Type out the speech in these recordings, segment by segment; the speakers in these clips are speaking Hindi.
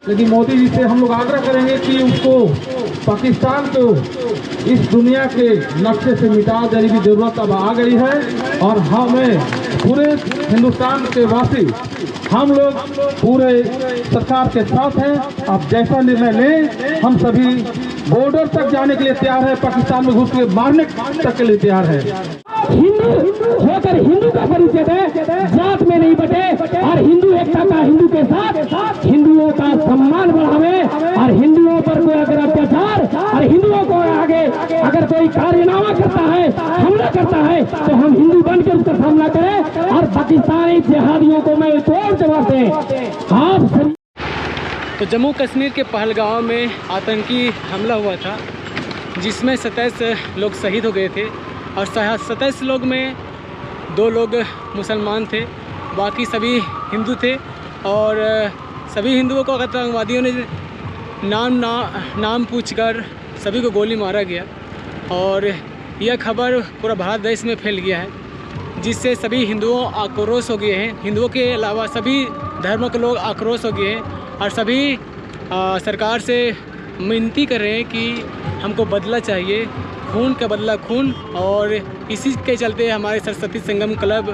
लेकिन मोदी जी से हम लोग आग्रह करेंगे कि उसको पाकिस्तान को इस दुनिया के नक्शे से मिटा देने की जरूरत अब आ गई है और हमें पूरे हिंदुस्तान के वासी हम लोग पूरे सरकार के साथ हैं। आप जैसा निर्णय लें, हम सभी बॉर्डर तक जाने के लिए तैयार है, पाकिस्तान में घुस के मारने तक के लिए तैयार है। हिंदू होकर हिंदू का परिचय दे, जात में नहीं बटे और हिंदू एकता का हिंदू के साथ हिंदुओं का सम्मान बढ़ावे और हिंदुओं पर कोई अगर अत्याचार और हिंदुओं को आगे अगर कोई कार्यनामा करता है, हमला करता है, तो हम हिंदू बनकर उसका सामना करें और पाकिस्तानी जिहादियों को मैं तोड़ जवाब दें। आप सभी तो जम्मू कश्मीर के पहलगांव में आतंकी हमला हुआ था, जिसमें 27 लोग शहीद हो गए थे और 27 लोग में 2 लोग मुसलमान थे, बाकी सभी हिंदू थे। और सभी हिंदुओं को आतंकवादियों ने नाम पूछकर सभी को गोली मारा गया और यह खबर पूरा भारत देश में फैल गया है, जिससे सभी हिंदुओं आक्रोश हो गए हैं। हिंदुओं के अलावा सभी धर्मों के लोग आक्रोश हो गए हैं और सभी सरकार से विनती कर रहे हैं कि हमको बदला चाहिए, खून का बदला खून। और इसी के चलते हमारे सरस्वती संगम क्लब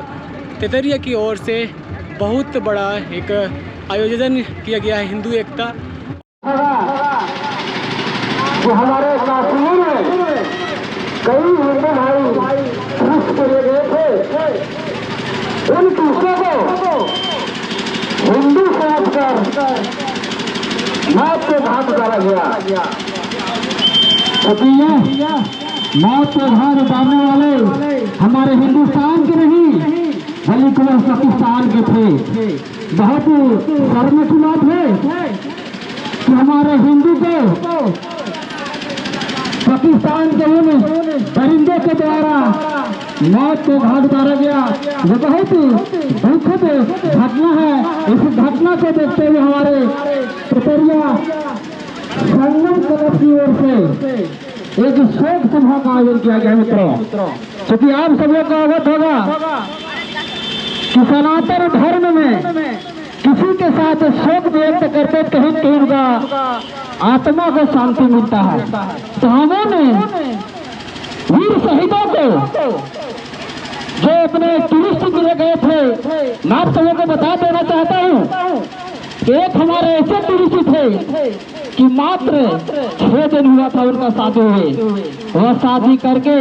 तेतरिया की ओर से बहुत बड़ा एक आयोजन किया गया है, हिंदू एकता। जो हमारे कश्मीर में कई हिंदू भाई रुष्ट करे गए थे, उन दूसरों को हिंदू समझकर मौत के घाट उतारा गया। मौत के घाट उतारने वाले हमारे हिंदुस्तान के नहीं बल्कि पाकिस्तान के थे। बहुत शर्म की बात है कि हमारे हिंदू को पाकिस्तान के उन दरिंदों के द्वारा मौत को घाट उतारा गया। ये बहुत दुखद घटना है। इस घटना को देखते हुए हमारे तेतरिया संगम क्लब की ओर से एक शोक सभा का आयोजन किया गया। मित्रों, क्योंकि आप सब लोग का अवगत होगा कि सनातन धर्म में किसी के साथ शोक व्यक्त करते कहीं कहीं उनका आत्मा को शांति मिलता है। तो हमने वीर शहीदों को जो अपने टूरिस्ट गिरे गए थे, मैं आप सबों को बता देना चाहता हूँ कि एक हमारे ऐसे टूरिस्ट थे कि मात्र 6 दिन हुआ था उनका शादी हुए। वह शादी करके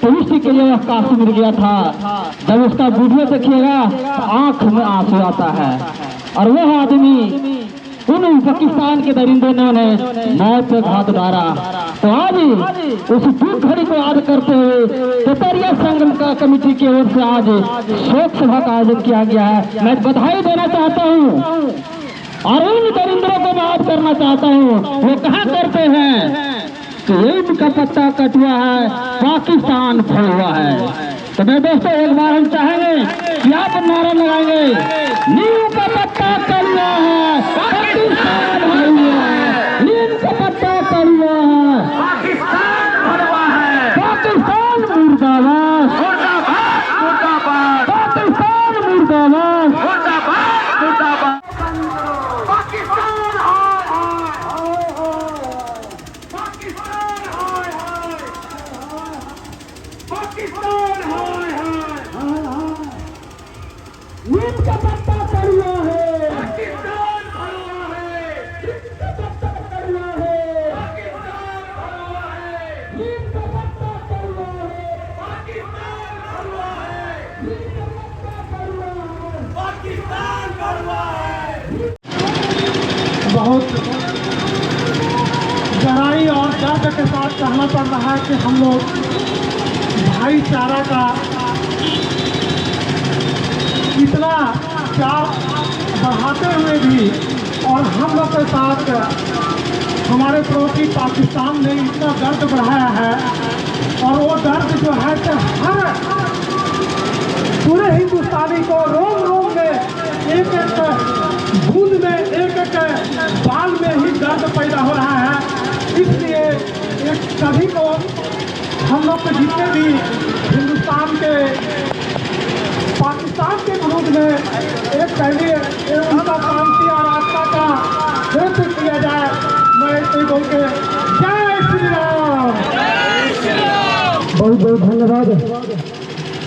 टूरिस्ट के लिए वह कश्मीर गया था। जब उसका वीडियो देखिएगा तो आंख में आंसू आता है। और वह आदमी उन पाकिस्तान के दरिंदों ने उन्हें मौत पे घात उतारा। तो आज उस दुख घड़ी को याद करते हुए तेतरिया संगम का कमेटी की ओर से आज शोक सभा का आयोजन किया गया है। मैं बधाई देना चाहता हूँ और उन दरिंदों को माफ करना चाहता हूँ। वो कहा करते हैं कि नीम का पत्ता कटुआ है, पाकिस्तान फल हुआ है। तो मैं दोस्तों एक बार हम चाहेंगे कि आप नारा लगाएंगे, नीम का पत्ता कटुआ है, पाकिस्तान फल हुआ है। नीम का पत्ता कटुआ है, पाकिस्तान फल हुआ है। पाकिस्तान मुर्दाबाद, मुर्दाबाद, मुर्दाबाद। पाकिस्तान मुर्दाबाद, मुर्दाबाद, मुर्दाबाद। नीम का पत्ता कड़वा है, पाकिस्तान कड़वा है। नीम का पत्ता कड़वा है, पाकिस्तान कड़वा है। नीम का पत्ता कड़वा है, पाकिस्तान कड़वा है। नीम का पत्ता कड़वा है, पाकिस्तान कड़वा है। बहुत गहराई और दर्द के साथ कहना पड़ रहा है कि हम लोग भाईचारा का इतना प्यार बढ़ाते हुए भी और हम लोग के साथ हमारे पड़ोसी पाकिस्तान ने इतना दर्द बढ़ाया है। और वो दर्द जो है कि हर पूरे हिंदुस्तानी को रोम रोम में एक एक बूंद में एक एक बाल में ही दर्द पैदा हो रहा है। इसलिए एक सभी को हम लोग के जितने भी हिंदुस्तान के पाकिस्तान के विरोध में एक पहले उनका शांति और आत्मा का मैं इसे बोल के जय श्री राम। बहुत बहुत धन्यवाद।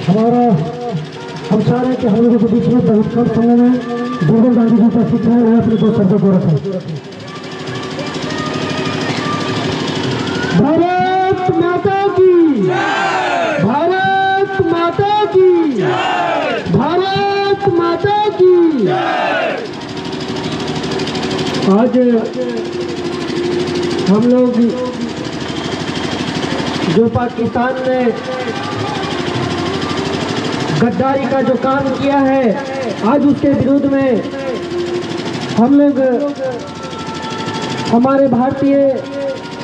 हमारा हम चाह रहे हैं कि हम लोगों के बीच में बहुत कम समय में बिरबल गांधी जी उपस्थित हैं, वो अपने दो शब्दों को रखें। भारत माता की, भारत माता की, भारत माता की। आज हम लोग जो पाकिस्तान ने गद्दारी का जो काम किया है, आज उसके विरुद्ध में हम लोग हमारे भारतीय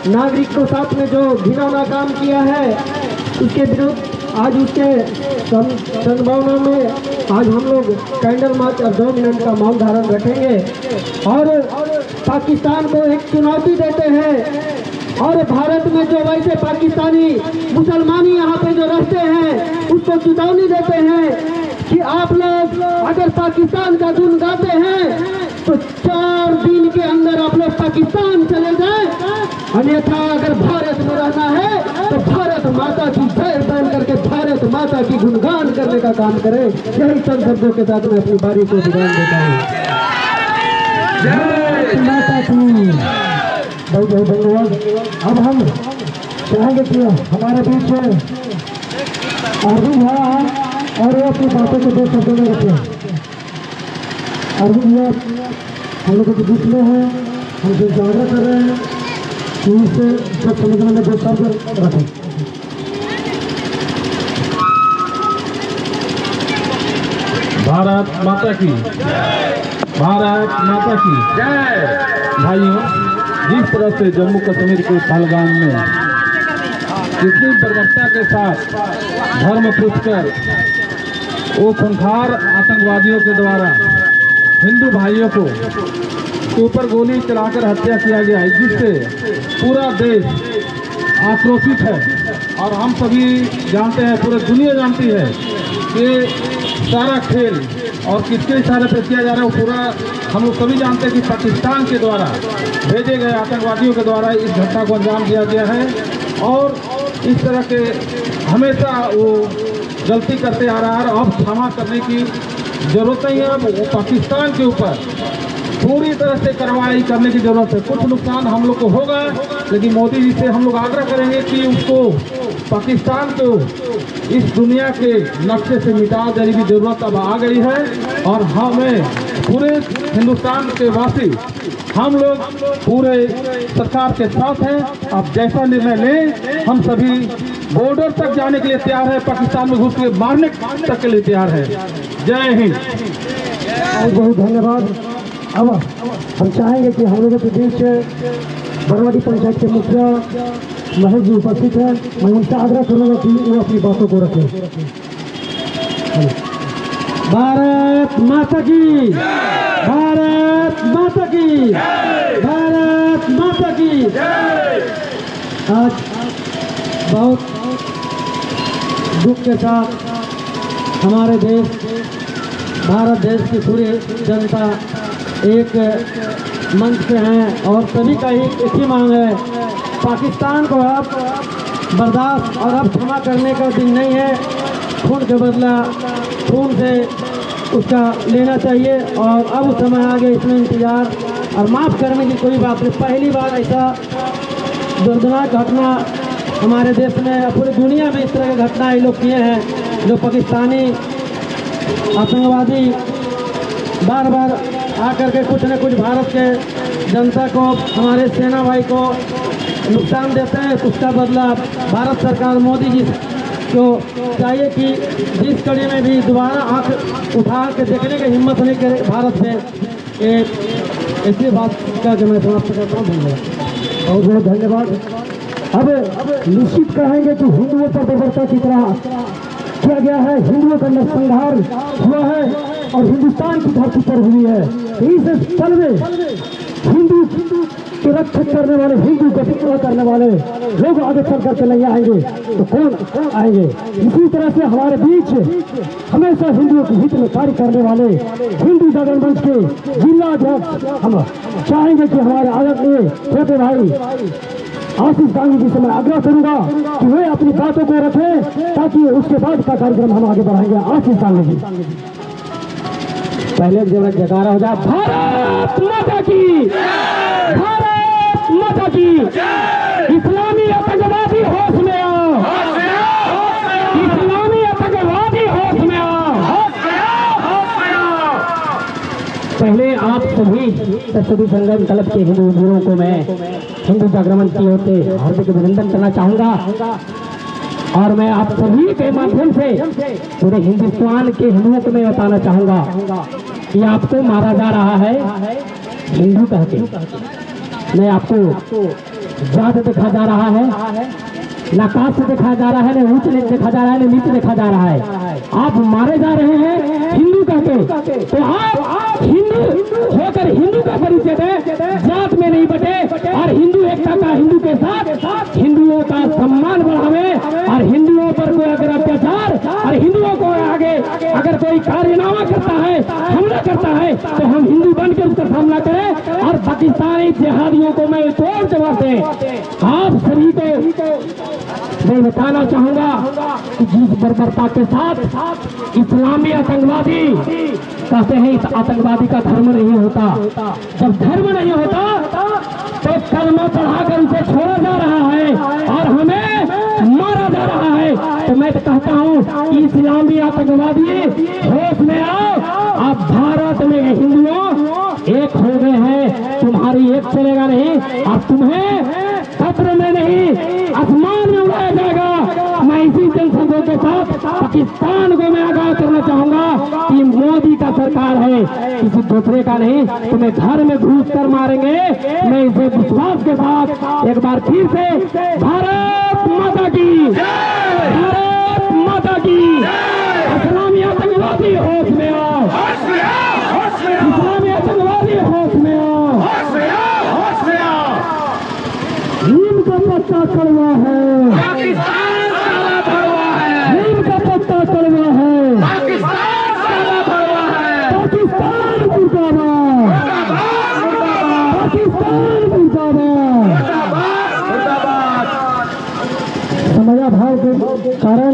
नागरिक के साथ में जो घिनौना काम किया है, उसके विरुद्ध आज उसके संभावना में आज हम लोग कैंडल मार्च और 2 मिनट का मौन धारण रखेंगे और पाकिस्तान को एक चुनौती देते हैं। और भारत में जो वैसे पाकिस्तानी मुसलमानी यहाँ पे जो रहते हैं, उसको चेतावनी देते हैं कि आप लोग अगर पाकिस्तान का गुण गाते हैं तो 4 दिन के अंदर आप लोग पाकिस्तान चले जाएं, अन्यथा अगर भारत में रहना है तो भारत माता की जय बन करके भारत माता की गुणगान करने का काम करें। यही चंद शब्दों के साथ मैं अपनी बारी को विराम देता हूँ। जय माता की। बहुत बहुत धन्यवाद। अब हम चाहेंगे कि हमारे बीच अरविंद भैया हैं और वो अपनी बातों को 2 शब्दों में रखें। अरविंद भैया हम लोगों के बीच में हैं, हम जो आग्रह कर रहे हैं कि इससे सब समझने में 2 शब्द रखें। भारत माता की, भारत माता की जय। भाइयों, जिस तरह से जम्मू कश्मीर के पहलगाम में कितनी बर्बरता के साथ धर्म पूछकर वो खूंखार आतंकवादियों के द्वारा हिंदू भाइयों को ऊपर गोली चलाकर हत्या किया गया है, जिससे पूरा देश आक्रोशित है। और हम सभी जानते हैं, पूरी दुनिया जानती है कि सारा खेल और किसके इशारे पर किया जा रहा है, वो पूरा हम लोग सभी जानते हैं कि पाकिस्तान के द्वारा भेजे गए आतंकवादियों के द्वारा इस घटना को अंजाम दिया गया है। और इस तरह के हमेशा वो गलती करते आ रहा है और अब क्षमा करने की जरूरत नहीं है। अब पाकिस्तान के ऊपर पूरी तरह से कार्रवाई करने की जरूरत है। कुछ नुकसान हम लोग को होगा, लेकिन मोदी जी से हम लोग आग्रह करेंगे कि उसको पाकिस्तान को इस दुनिया के नक्शे से मिटा देने की जरूरत अब आ गई है। और हमें पूरे हिंदुस्तान के वासी हम लोग पूरे सरकार के साथ हैं। आप जैसा निर्णय लें, हम सभी बॉर्डर तक जाने के लिए तैयार है, पाकिस्तान में घुस के मारने तक के लिए तैयार है। जय हिंद। बहुत बहुत धन्यवाद। अब हम चाहेंगे कि हम लोगों के बीच बरवाडी पंचायत के मुखिया महेश जी उपस्थित हैं। मैं उनसे आग्रह करूँगा कि वो अपनी बातों को रखें। भारत माता की, भारत माता की, भारत माता की। आज बहुत दुख के साथ हमारे देश, भारत देश की पूरी जनता एक मंच पे हैं और सभी का एक ही मांग है, पाकिस्तान को अब बर्दाश्त और अब क्षमा करने का दिन नहीं है। खून के बदला खून से उसका लेना चाहिए और अब उस समय आगे इसमें इंतजार और माफ़ करने की कोई बात नहीं। पहली बार ऐसा दर्दनाक घटना हमारे देश में, पूरी दुनिया में इस तरह की घटनाएं लोग किए हैं, जो पाकिस्तानी आतंकवादी बार बार आकर के कुछ न कुछ भारत के जनता को, हमारे सेना भाई को नुकसान देते हैं। उसका बदला भारत सरकार मोदी जी को चाहिए कि जिस कड़ी में भी दोबारा आंख उठा के देखने की हिम्मत नहीं करे भारत में। ऐसी बात का जो मैं समाप्त करता हूँ। धन्यवाद, बहुत बहुत धन्यवाद। अब निश्चित कहेंगे कि हिंदुओं पर बर्बरता की तरह किया गया है, हिंदुओं का नरसंहार हुआ है और हिंदुस्तान की धरती पर हुई है। इस स्थल में हिंदू सुरक्षित करने वाले, हिंदू को पूरा करने वाले लोग आगे चल करके नहीं आएंगे तो कौन आएंगे। इसी तरह से हमारे बीच हमेशा हिंदुओं के हित में कार्य करने वाले हिंदू जागरण मंच के जिला अध्यक्ष हम चाहेंगे कि हमारे आदरणीय छोटे भाई आशीष गांधी जी से मैं आग्रह करूंगा कि वे अपनी बातों को रखें ताकि उसके बाद का कार्यक्रम हम आगे बढ़ाएंगे। आशीष गांधी जी पहले जब जयकारा हो जाए, भारत माता की, भारत माता की। इस्लामी आतंकवादी होश में आओ, इस्लामी आतंकवादी होश में आओ। पहले आप सभी सरस्वती संगम क्लब के हिंदू वीरों को मैं हिंदू जागरण की ओर से हार्दिक अभिनंदन करना चाहूंगा और मैं आप सभी के माध्यम से पूरे हिंदुस्तान के हिंदुओं को मैं बताना चाहूंगा कि आपको मारा जा रहा है हिंदू कह के, मैं आपको जात देखा जा रहा है, ना कास्ट से देखा जा रहा है, ना ऊंच नीच देखा जा रहा है, ना नीच देखा जा रहा है। आप मारे जा रहे हैं हिंदू कहते, तो आप हिंदू होकर हिंदू का परिचय दें, जात में नहीं बटे और हिंदू एकता का हिंदू के साथ हिंदुओं का सम्मान बढ़ावे और हिंदुओं पर कोई अगर अत्याचार और हिंदुओं को आगे अगर कोई कार्यनामा करता है, हमला करता है तो हम हिंदू बनकर उसका सामना करें और पाकिस्तानी जिहादियों को मैं तोड़ जवाब दें। आप सभी को मैं बताना चाहूंगा कि जिस बर्बरता के साथ इस्लामी आतंकवादी कहते हैं, इस आतंकवादी का धर्म नहीं होता। जब धर्म नहीं होता तो कलमा पढ़ाकर उसे छोड़ा जा रहा है और हमें मारा जा रहा है। तो मैं तो कहता हूँ कि इस्लामी आतंकवादी होश में आओ। आप भारत में हिंदुओं एक हो गए हैं, तुम्हारी एक चलेगा नहीं और तुम्हें कब्र में नहीं आसमान में उड़ाया जाएगा। मैं इसी जनसंघों के साथ पाकिस्तान को मैं आगाह करना चाहूंगा कि मोदी का सरकार है, किसी दूसरे का नहीं। तुम्हें घर में घुस कर मारेंगे। मैं इसे विश्वास के साथ एक बार फिर से भारत माता की, भारत माता की। इस्लामी आतंकवादी होश में आओ, इस्लामी आतंकवादी होश में आओ। नीम का पत्ता कड़वा है, नीम का पत्ता कड़वा है, पाकिस्तान मुर्दाबाद, पाकिस्तान मुर्दाबाद। समया भाव के कारण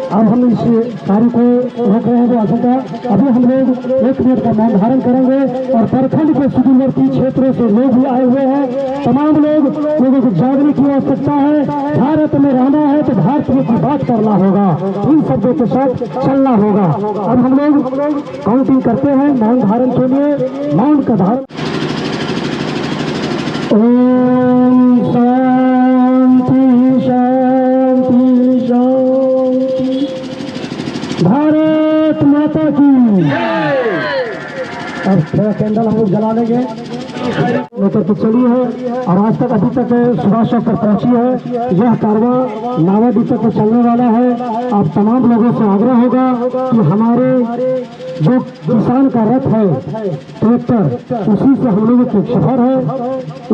अब हम इस कार्य को रोक रहे हैं। जो आशंका अभी हम लोग 1 मिनट का मौन धारण करेंगे और प्रखंड के सुदूरवर्ती क्षेत्रों से लोग भी आए हुए हैं। तमाम लोगों को जागने की आवश्यकता है। भारत में रहना है तो भारतीय की बात करना होगा, इन शब्दों के साथ चलना होगा। अब हम लोग काउंटिंग करते हैं मौन धारण के लिए। मौन का धारण। ओम शांति शांति शांति। भारत माता की। अब थोड़ा कैंडल हम लोग जला लेंगे लेकर के चली है और आज तक अभी तक सुभाष चौक पर पहुंची है। यह कारवां नावाडी तक चलने वाला है। अब तमाम लोगों से आग्रह होगा कि हमारे जो किसान का रथ है ट्रैक्टर, उसी से हम लोगों की सफर है,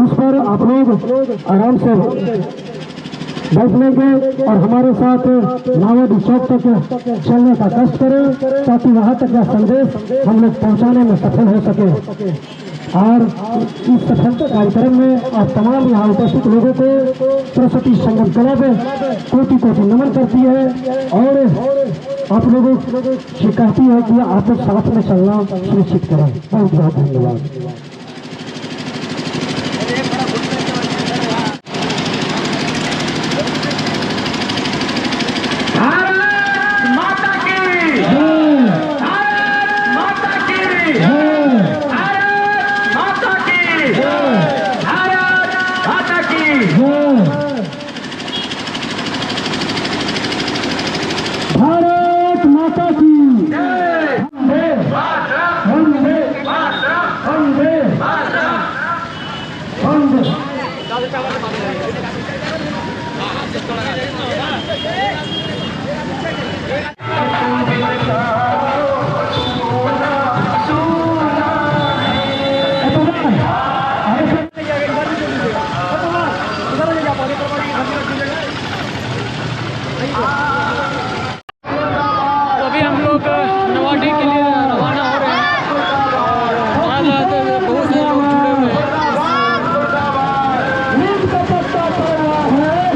उस पर आप लोग आराम से बैठ लेंगे और हमारे साथ नावाडी चौक तक चलने का कष्ट करें ताकि वहां तक यह संदेश हम लोग पहुंचाने में सफल हो सके। और इस सफलता कार्यक्रम में आप तमाम यहाँ उपस्थित लोगों को सरस्वती संगम क्लब कोटि कोटि नमन करती है और आप लोगों से कहती है कि आप लोग साथ में चलना सुनिश्चित करें। बहुत बहुत धन्यवाद। भारत माता की। वंदे वंदे वंदे तो अभी हम लोग नवाडी के लिए रवाना हो रहे हैं और हमारे साथ बहुत से लोग जुड़े हुए हैं।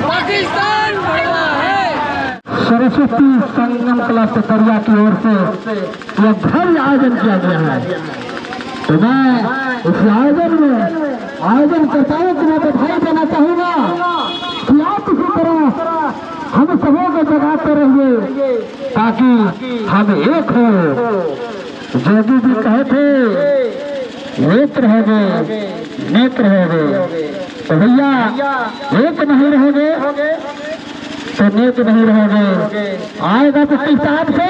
पाकिस्तान बड़ा है। सरस्वती संगम क्लब पिपरिया की ओर से यह भव्य आयोजन किया गया है। तो मैं इस आयोजनकर्ताओं को मैं बधाई देना चाहूँगा कि आप इसी तरह हम सबों को जगाते रहिए ताकि हम एक हो। जोगी जी कहे थे नेत्र रहोगे नेत्र रहोगे, तो भैया एक नहीं रहोगे तो नेक नहीं रहोगे। आएगा तो हिसाब से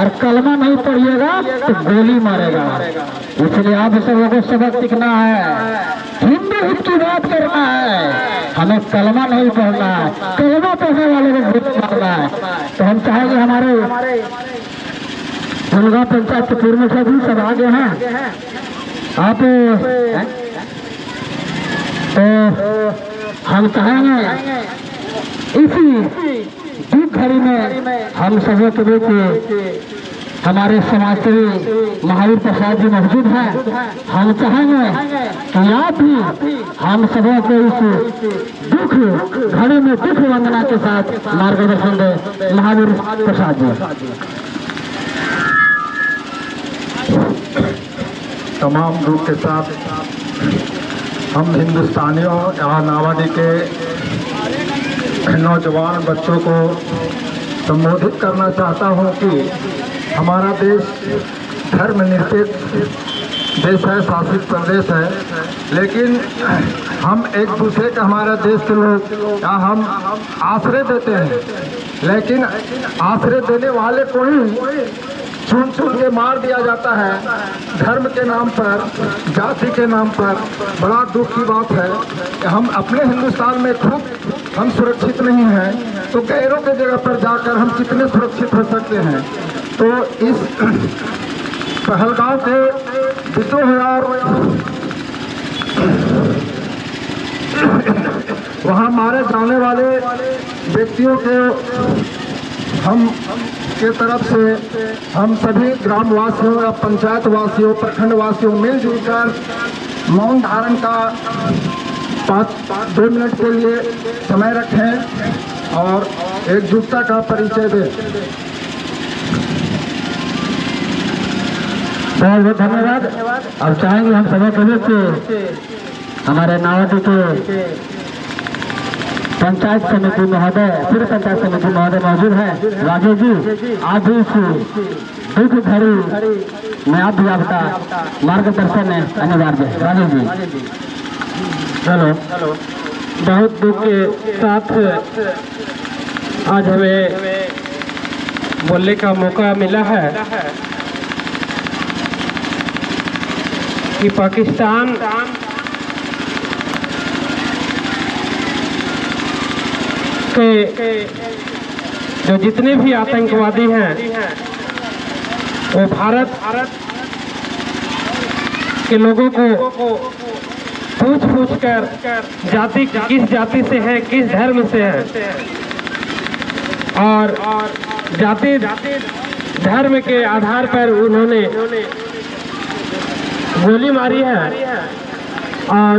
और कलमा नहीं पढ़िएगा तो गोली मारेगा। इसलिए आप सबों को सबक सीखना है, हिंदू हित की बात करना है, हमें कलमा नहीं पढ़ना है, कलमा पढ़ने वाले को गोली मारना है। तो हम चाहेंगे हमारे दुर्गा पंचायत के पूर्व में सभी सब आगे हैं आप, तो हम चाहेंगे इसी दुख घड़ी में हम सबों के बीच हमारे समाजसेवी महावीर प्रसाद जी मौजूद हैं। हम चाहेंगे कि आप भी हम सबों को इस दुख घड़ी में दुख वंदना के साथ मार्गदर्शन दे। महावीर प्रसाद जी। तमाम दुख के साथ हम हिंदुस्तानियों यहाँ नावाडी के नौजवान बच्चों को संबोधित करना चाहता हूँ कि हमारा देश धर्मनिरपेक्ष देश है, शासित प्रदेश है, लेकिन हम एक दूसरे का हमारे देश के लोग हम आश्रय देते हैं, लेकिन आश्रय देने वाले को ही चुन चुन के मार दिया जाता है धर्म के नाम पर, जाति के नाम पर। बड़ा दुख की बात है कि हम अपने हिंदुस्तान में खुद हम सुरक्षित नहीं हैं, तो गैरों के जगह पर जाकर हम कितने सुरक्षित हो सकते हैं। तो इस पहलगांव के विद्रोह और वहाँ मारे जाने वाले व्यक्तियों के हम के तरफ से हम सभी ग्रामवासियों या पंचायत वासियों प्रखंड वासियों मिलजुल कर मौन धारण का 2 मिनट के लिए समय रखें और एकजुटता का परिचय दें। बहुत बहुत धन्यवाद। अब चाहेंगे हम सभी के बीच हमारे नावाडी के पंचायत समिति महोदय, पूर्व पंचायत समिति महोदय मौजूद है। राजेश जी, आप भी इस दुख घड़ी में आप भी आपका मार्गदर्शन अनिवार्य है। राजेश जी। हेलो, बहुत दुख के साथ आज हमें बोलने का मौका मिला है कि पाकिस्तान के जो जितने भी आतंकवादी हैं वो भारत के लोगों को पूछ कर जाति किस जाति से है, किस धर्म से है, और जाति धर्म के आधार पर उन्होंने गोली मारी है और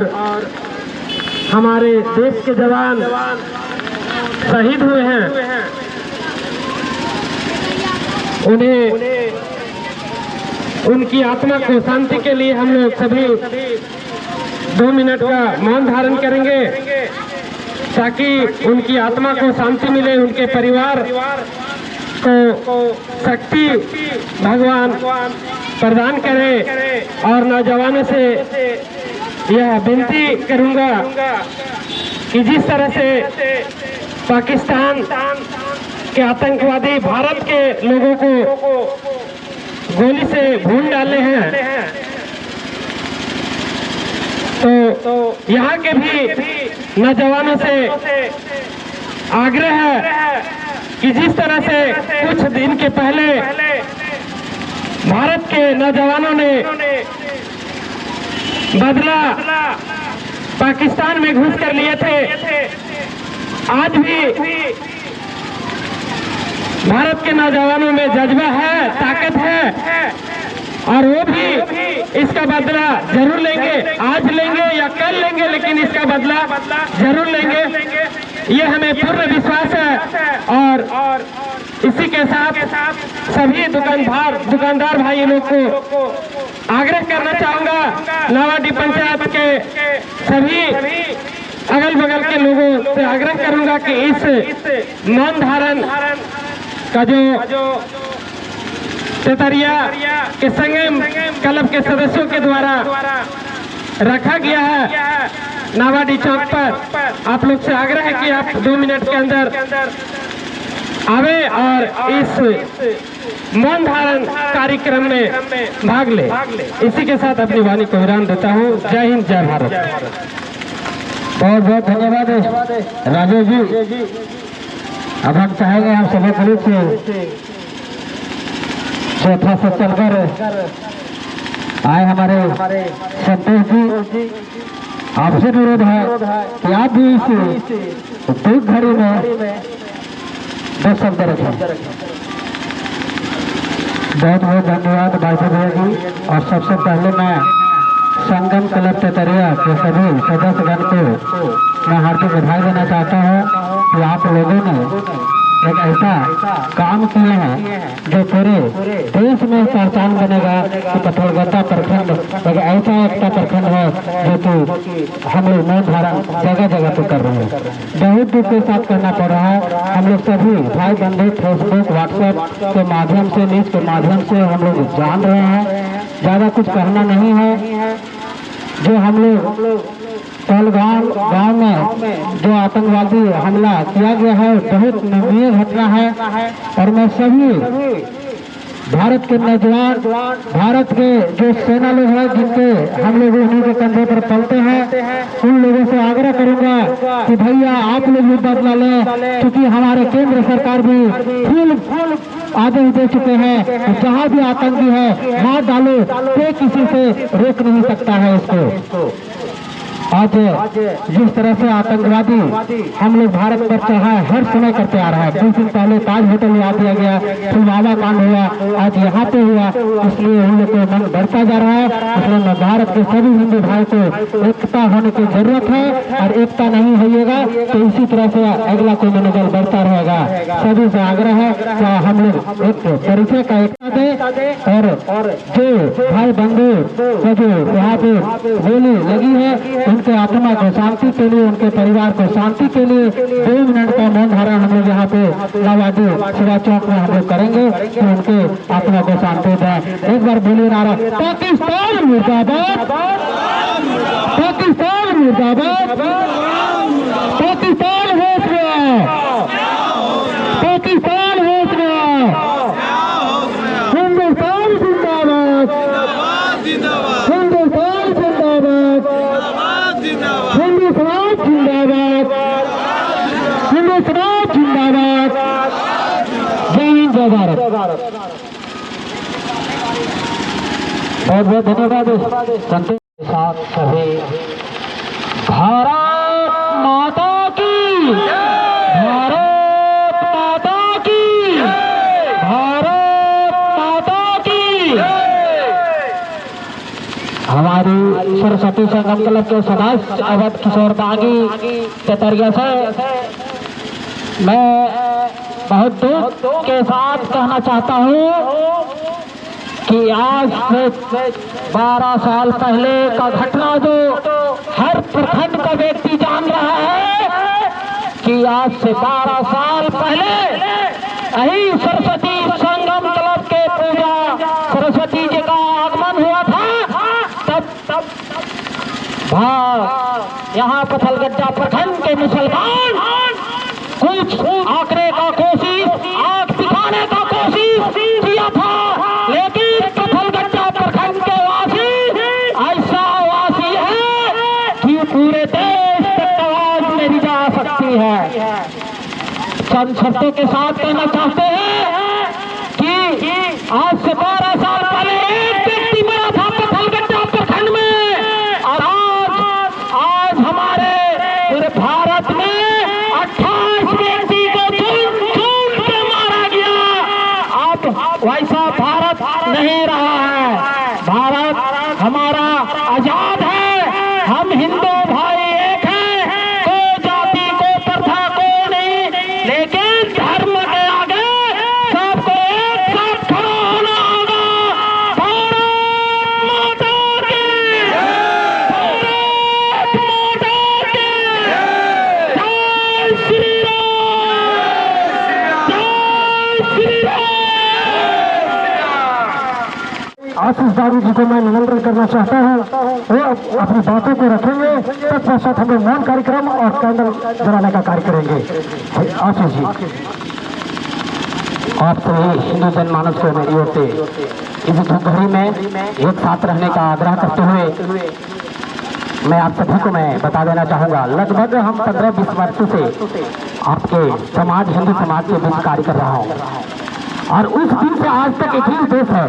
हमारे देश के जवान शहीद हुए हैं। उन्हें उनकी आत्मा को शांति के लिए हम लोग सभी 2 मिनट का मौन धारण करेंगे ताकि उनकी आत्मा को शांति मिले, उनके परिवार को शक्ति भगवान प्रदान करे। और नौजवानों से यह विनती करूंगा कि जिस तरह से पाकिस्तान के आतंकवादी भारत के लोगों को गोली से भून डाले हैं, तो यहाँ के भी नौजवानों से आग्रह है कि जिस तरह से कुछ दिन के पहले भारत के नौजवानों ने बदला पाकिस्तान में घुस कर लिए थे, आज भी भारत के नौजवानों में जज्बा है, ताकत है और वो भी इसका बदला जरूर लेंगे। आज लेंगे या कल लेंगे, लेकिन इसका बदला जरूर लेंगे, ये हमें पूर्ण विश्वास है। और इसी के साथ सभी दुकानदार भाई लोग को आग्रह करना चाहूंगा, नावाडीह पंचायत के सभी अगल बगल के लोगों से आग्रह करूंगा कि इस मौन धारण का जो तेतरिया के संगम क्लब के सदस्यों के द्वारा रखा गया है नावाडीह चौक पर, आप लोग से आग्रह है कि आप 2 मिनट के अंदर आवे और इस मौन धारण कार्यक्रम में भाग ले। इसी के साथ अपनी वाणी को विराम देता हूँ। जय हिंद, जय भारत। बहुत बहुत धन्यवाद राजेश जी। अब हम चाहेंगे हम सभी पुलिस से चौथा से चलकर आए हमारे संतोष जी, आपसे अनुरोध है कि आप भी इस दुख घड़ी में 2 शब्द रखें। बहुत बहुत धन्यवाद भाई भैया जी। और सबसे पहले मैं संगम क्लब तेतरिया के सभी सदस्यगण को मैं हार्दिक बधाई देना चाहता हूँ कि आप लोगों ने एक ऐसा काम किए हैं जो पूरे देश में पहचान बनेगा कि पथलगट्टा प्रखंड एक ऐसा एकता प्रखंड है जो कि हम लोग मौन धारण जगह जगह पे कर रहे हैं। बहुत दुख के साथ करना पड़ रहा है। हम लोग सभी भाई बंधु फेसबुक व्हाट्सएप के माध्यम से, न्यूज के माध्यम से हम लोग जान रहे हैं। ज़्यादा कुछ कहना नहीं है। जो हम लोग पहलगाम गांव में जो आतंकवादी हमला किया गया है बहुत निंदनीय घटना है। और मैं सभी भारत के नौजवान, भारत के जो सेना लोग हैं जिनके हम लोग उन्हीं के कंधे पर पलते हैं, उन लोगों से आग्रह करूंगा कि भैया आप लोग भी बदला लें, क्योंकि हमारे केंद्र सरकार भी फुल आदेश दे चुके हैं कि जहाँ भी आतंकी है मार डालो, कोई किसी से रोक नहीं सकता है इसको। आज जिस तरह से आतंकवादी हम लोग भारत पर चढ़ा हर समय करते आ रहा है। 2 दिन पहले ताज होटल में आ दिया गया, पुलवामा कांड हुआ, आज यहाँ पे हुआ, इसलिए हम लोग को मन बढ़ता जा रहा है। इसलिए मैं भारत के सभी हिंदू भाई को एकता होने की जरूरत है और एकता नहीं होइएगा तो इसी तरह से अगला कोई मनोबल बढ़ता रहेगा। सभी से आग्रह है कि हम लोग एक परिचय का एकता दे और जो भाई बंधु को जो यहाँ पे गोली लगी है उनके आत्मा को शांति के लिए, उनके परिवार को शांति के लिए 2 मिनट का मौन धारण हम लोग यहाँ पे नावाडीह शिवा चौक में हम लोग करेंगे कि उनके आत्मा को शांति दें। एक बार बोलिए नारा पाकिस्तान मुर्दाबाद, पाकिस्तान मुर्दाबाद, पाकिस्तान होश में, पाकिस्तान होश में, हिंदुस्तान जिंदाबाद, हिंदुस्तान जिंदाबाद, हिंदू समाज जिंदाबाद, हिंदू समाज जिंदाबाद। जय हिंद, जय भारत। बहुत बहुत धन्यवाद संतोष के साथ सभी भारत माता की, भारत माता की, भारत माता की। हमारी सरस्वती संगम क्लब के सदस्य अवध किशोर दागी तेतरिया से मैं बहुत दुख के साथ कहना चाहता हूँ कि आज से 12 साल पहले का घटना जो हर प्रखंड का व्यक्ति जान रहा है कि आज से 12 साल पहले यही सरस्वती संगम क्लब के पूजा सरस्वती जी का आगमन हुआ था। तब यहाँ पथलगट्टा प्रखंड के मुसलमान कुछ आंकड़े का कोशिश, आग दिखाने का कोशिश किया था, लेकिन पथलगट्टा प्रखंड के वासी ऐसा वासी है कि पूरे देश तक आवाज मेरी जा सकती है। चंद शब्दों के साथ कहना चाहते हैं कि आज से 12 साल पहले एक व्यक्ति मरा था पथलगट्टा प्रखंड में और आज हमारे पूरे भारत में 28 व्यक्ति को चुन के मारा गया आशीष बाबू जी को मैं निमंत्रण करना चाहता हूँ, वो अपनी बातों को रखेंगे, तत्पश्चात हम लोग मौन कार्यक्रम और कैंडल जलाने का कार्य करेंगे। आशीष जी, आप सभी हिंदू जनमानस को मेरी ओर से इस धूपघड़ी में एक साथ रहने का आग्रह करते हुए मैं आप सभी को मैं बता देना चाहूँगा, लगभग हम 15-20 वर्षों से आपके समाज, हिंदू समाज के बीच कार्य कर रहा हूँ, और उस दिन से आज तक एक ही उद्देश्य है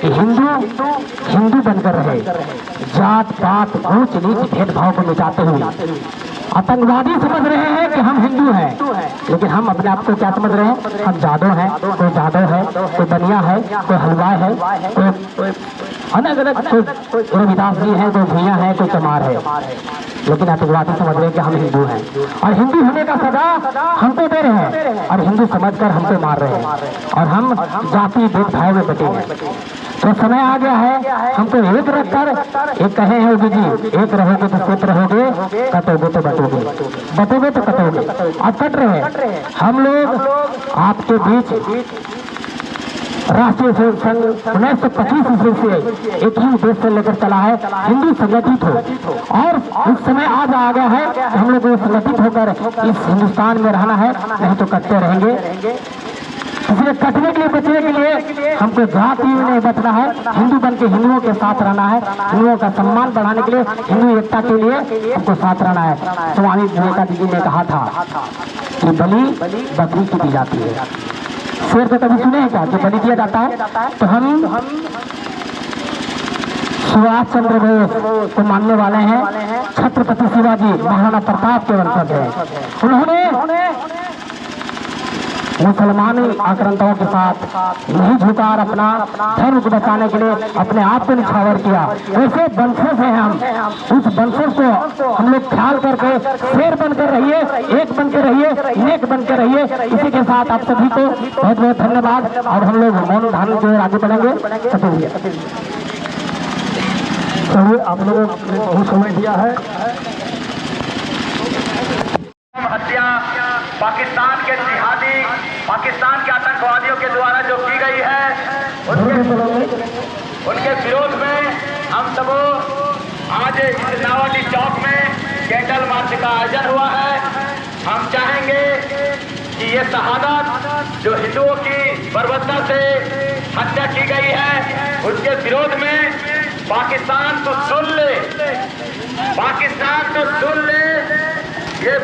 कि हिंदू बनकर रहे, जात पात ऊंच नीच भेदभाव को मिटाते हुए। आतंकवादी समझ रहे हैं कि हम हिंदू हैं, लेकिन हम अपने आप को क्या समझ रहे हैं? हम जादव हैं, कोई जादव है, कोई बनिया है, कोई हलवाई है, कोई अलग अलग, कोई रविदास जी है, कोई भैया है, कोई चमार है, लेकिन आतंकवादी समझ रहे हैं कि हम हिंदू हैं, और हिंदू होने का सजा हमको दे रहे हैं, और हिंदू समझकर हमको मार रहे हैं, और हम जाति भेदभाव में बटे हैं। तो समय आ गया है हमको एक रखकर, एक कहे हैं योगी जी, एक रहोगे तो सिर्फ रहोगे, कटोगे तो बटोगे, बटोगे तो कटोगे, अब कट रहे। हम लोग आपके बीच राष्ट्रीय संघ 1925 ईस्वी से एक ही उद्देश्य लेकर चला है, हिंदू संगठित हो, और उस समय आज आ गया है कि हम लोग संगठित होकर इस हिंदुस्तान में रहना है, नहीं तो कटते रहेंगे। इसलिए कटने के लिए, बचने के लिए हमको जाति में नहीं बचना है, हिंदू बन के हिंदुओं के साथ रहना है, हिंदुओं का सम्मान बढ़ाने के लिए, हिंदू एकता के लिए हमको साथ रहना है। स्वामी विवेकानंद जी ने कहा था कि बलि बकरी की दी जाती है। शेर को कभी सुने हैं क्या जो बलि दिया जाता है? तो हम सुभाष चंद्र बोस को मानने वाले हैं, छत्रपति शिवाजी महाराणा प्रताप के वंशज हैं। उन्होंने मुसलमान आक्रांताओं के साथ नहीं झुकार, अपना धर्म को बचाने के लिए अपने आप को निछावर किया। वैसे वंशज हैं हम, उस वंशज को हम लोग ख्याल करके शेर बनकर रहिए, एक बनकर रहिए, नेक बनकर रहिए। इसी के साथ आप सभी को बहुत बहुत धन्यवाद, और हम लोग मौन धारण की ओर आगे बढ़ेंगे। चलिए, आप लोगों ने बहुत समय दिया है। हत्या पाकिस्तान के जिहादी, पाकिस्तान के आतंकवादियों के द्वारा जो की गई है, उनके विरोध में हम सब आज नावाडी चौक में कैंडल मार्च का आयोजन हुआ है। हम चाहेंगे कि ये शहादत जो हिंदुओं की बर्बरता से हत्या की गई है, उसके विरोध में पाकिस्तान तो सुन ले, पाकिस्तान तो सुन ले, ये